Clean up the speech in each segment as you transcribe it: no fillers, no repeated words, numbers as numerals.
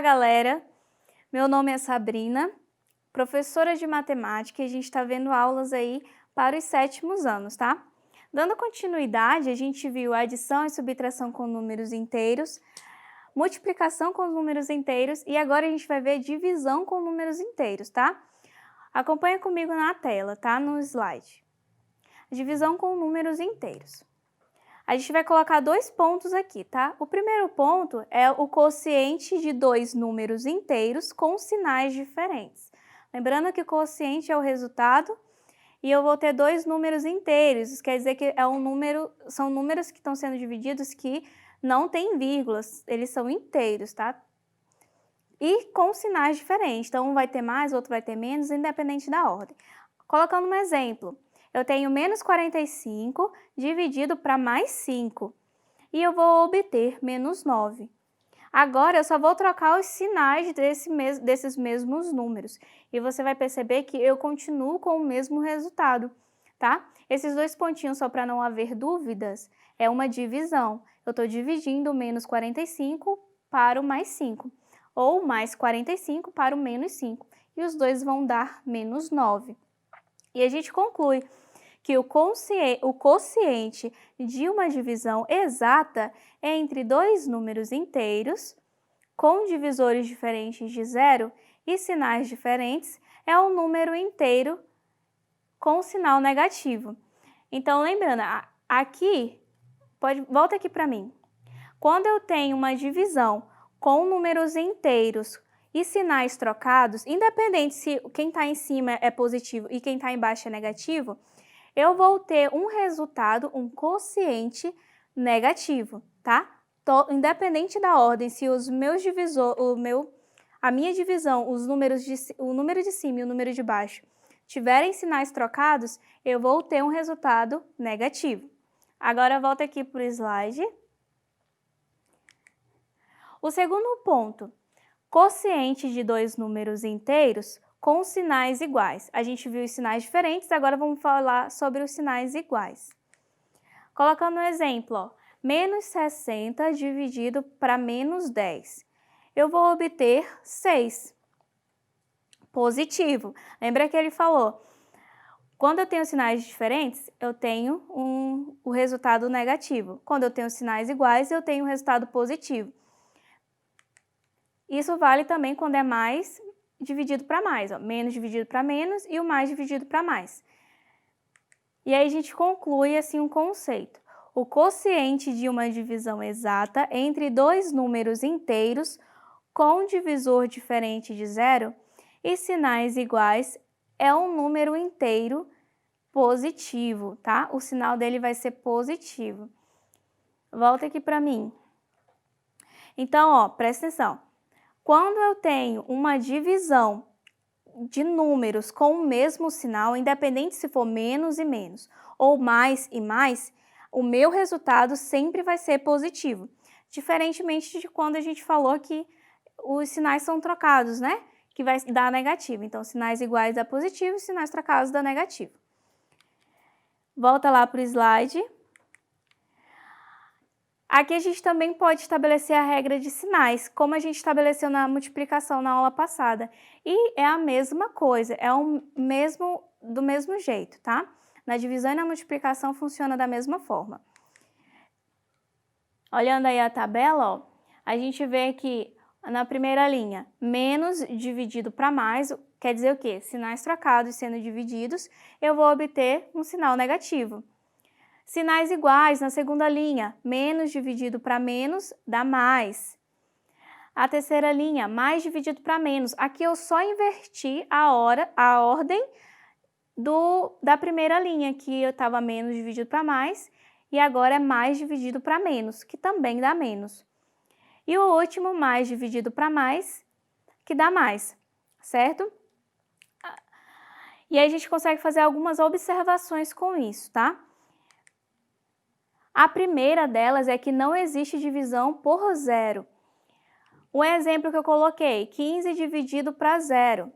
Olá, galera! Meu nome é Sabrina, professora de matemática, e a gente está vendo aulas aí para os 7º anos, tá? Dando continuidade, a gente viu adição e subtração com números inteiros, multiplicação com números inteiros e agora a gente vai ver divisão com números inteiros, tá? Acompanha comigo na tela, tá? No slide. Divisão com números inteiros. A gente vai colocar 2 pontos aqui, tá? O primeiro ponto é o quociente de 2 números inteiros com sinais diferentes. Lembrando que o quociente é o resultado e eu vou ter 2 números inteiros. Isso quer dizer que são números que estão sendo divididos que não tem vírgulas, eles são inteiros, tá? E com sinais diferentes. Então, um vai ter mais, outro vai ter menos, independente da ordem. Colocando um exemplo. Eu tenho menos 45 dividido para mais 5 e eu vou obter menos 9. Agora, eu só vou trocar os sinais desses mesmos números e você vai perceber que eu continuo com o mesmo resultado, tá? Esses 2 pontinhos, só para não haver dúvidas, é uma divisão. Eu estou dividindo o menos 45 para o mais 5, ou mais 45 para o menos 5, e os dois vão dar menos 9. E a gente conclui que o quociente de uma divisão exata entre 2 números inteiros, com divisores diferentes de 0 e sinais diferentes, é um número inteiro com sinal negativo. Então, lembrando, aqui, volta aqui para mim. Quando eu tenho uma divisão com números inteiros e sinais trocados, independente se quem está em cima é positivo e quem está embaixo é negativo, eu vou ter um resultado, um quociente negativo, tá? Independente da ordem, se os meus a minha divisão, o número de cima e o número de baixo tiverem sinais trocados, eu vou ter um resultado negativo. Agora volta aqui para o slide. O segundo ponto, quociente de 2 números inteiros com sinais iguais. A gente viu os sinais diferentes, agora vamos falar sobre os sinais iguais. Colocando um exemplo, ó, menos 60 dividido para menos 10. Eu vou obter 6. Positivo. Lembra que ele falou, quando eu tenho sinais diferentes, eu tenho o resultado negativo. Quando eu tenho sinais iguais, eu tenho o resultado positivo. Isso vale também quando é mais dividido para mais, ó, menos dividido para menos e o mais dividido para mais. E aí a gente conclui assim um conceito. O quociente de uma divisão exata entre 2 números inteiros com divisor diferente de 0 e sinais iguais é um número inteiro positivo, tá? O sinal dele vai ser positivo. Volta aqui para mim. Então, ó, presta atenção. Quando eu tenho uma divisão de números com o mesmo sinal, independente se for menos e menos, ou mais e mais, o meu resultado sempre vai ser positivo. Diferentemente de quando a gente falou que os sinais são trocados, né? Que vai dar negativo. Então, sinais iguais dá positivo, sinais trocados dá negativo. Volta lá para o slide. Aqui a gente também pode estabelecer a regra de sinais, como a gente estabeleceu na multiplicação na aula passada. E é a mesma coisa, é do mesmo jeito, tá? Na divisão e na multiplicação funciona da mesma forma. Olhando aí a tabela, ó, a gente vê que na primeira linha, menos dividido para mais, quer dizer o quê? Sinais trocados sendo divididos, eu vou obter um sinal negativo. Sinais iguais na segunda linha, menos dividido para menos dá mais. A terceira linha, mais dividido para menos. Aqui eu só inverti a ordem da primeira linha, que eu estava menos dividido para mais, e agora é mais dividido para menos, que também dá menos. E o último, mais dividido para mais, que dá mais, certo? E aí a gente consegue fazer algumas observações com isso, tá? A primeira delas é que não existe divisão por 0. O exemplo que eu coloquei, 15 dividido para 0.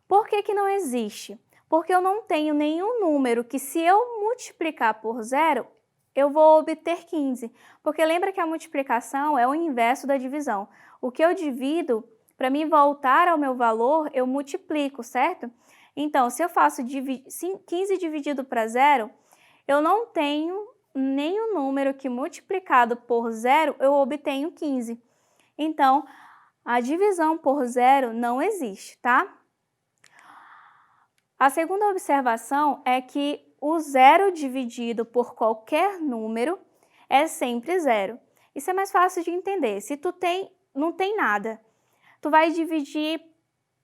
Por que não existe? Porque eu não tenho nenhum número que, se eu multiplicar por 0, eu vou obter 15, porque lembra que a multiplicação é o inverso da divisão. O que eu divido, para mim voltar ao meu valor, eu multiplico, certo? Então, se eu faço 15 dividido para 0, eu não tenho nenhum número que multiplicado por 0 eu obtenho 15. Então, a divisão por 0 não existe, tá? A segunda observação é que o 0 dividido por qualquer número é sempre 0. Isso é mais fácil de entender. Se não tem nada, tu vai dividir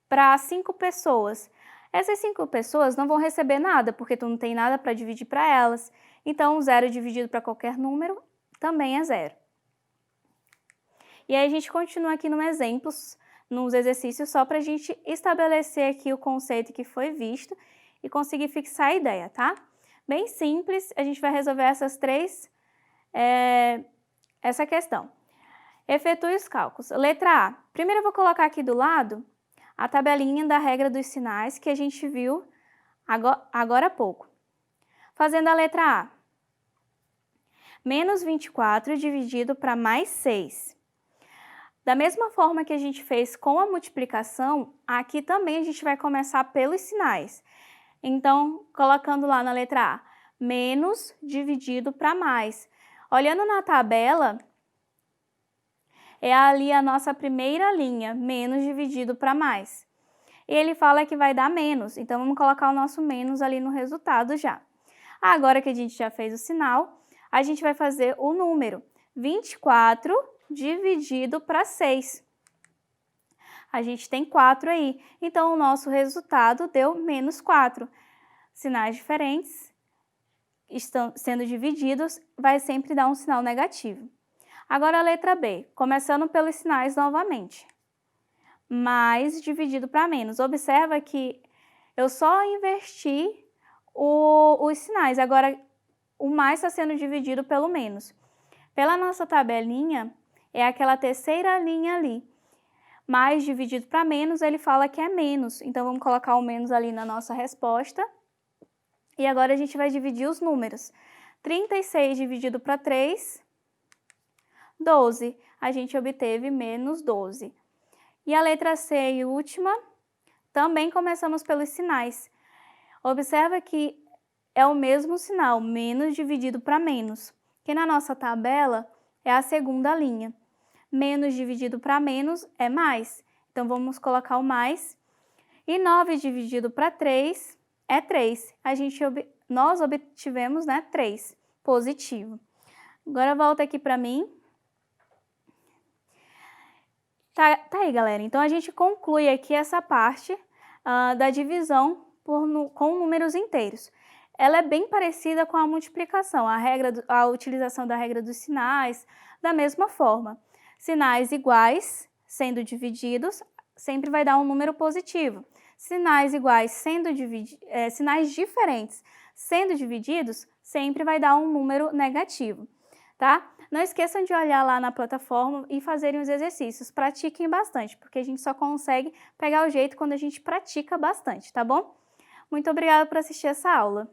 para 5 pessoas. Essas 5 pessoas não vão receber nada, porque tu não tem nada para dividir para elas. Então, o 0 dividido para qualquer número também é 0. E aí a gente continua aqui nos exercícios, só para a gente estabelecer aqui o conceito que foi visto e conseguir fixar a ideia, tá? Bem simples, a gente vai resolver essa questão. Efetue os cálculos. Letra A. Primeiro eu vou colocar aqui do lado a tabelinha da regra dos sinais que a gente viu agora há pouco. Fazendo a letra A. Menos 24 dividido para mais 6. Da mesma forma que a gente fez com a multiplicação, aqui também a gente vai começar pelos sinais. Então, colocando lá na letra A, menos dividido para mais. Olhando na tabela, é ali a nossa primeira linha, menos dividido para mais. E ele fala que vai dar menos, então vamos colocar o nosso menos ali no resultado já. Agora que a gente já fez o sinal, a gente vai fazer o número 24 dividido para 6. A gente tem 4 aí, então o nosso resultado deu menos 4. Sinais diferentes estão sendo divididos, vai sempre dar um sinal negativo. Agora a letra B, começando pelos sinais novamente. Mais dividido para menos. Observa que eu só inverti os sinais, agora o mais está sendo dividido pelo menos. Pela nossa tabelinha, é aquela terceira linha ali. Mais dividido para menos, ele fala que é menos. Então, vamos colocar o menos ali na nossa resposta. E agora a gente vai dividir os números. 36 dividido para 3, 12. A gente obteve menos 12. E a letra C e última, também começamos pelos sinais. Observa que é o mesmo sinal, menos dividido para menos. Que na nossa tabela é a segunda linha. Menos dividido para menos é mais. Então, vamos colocar o mais. E 9 dividido para 3 é 3. Nós obtivemos, 3, positivo. Agora, volta aqui para mim. Tá aí, galera. Então, a gente conclui aqui essa parte da divisão com números inteiros. Ela é bem parecida com a multiplicação, a utilização da regra dos sinais, da mesma forma. Sinais iguais sendo divididos sempre vai dar um número positivo. Sinais iguais sinais diferentes sendo divididos sempre vai dar um número negativo, tá? Não esqueçam de olhar lá na plataforma e fazerem os exercícios. Pratiquem bastante, porque a gente só consegue pegar o jeito quando a gente pratica bastante, tá bom? Muito obrigada por assistir essa aula.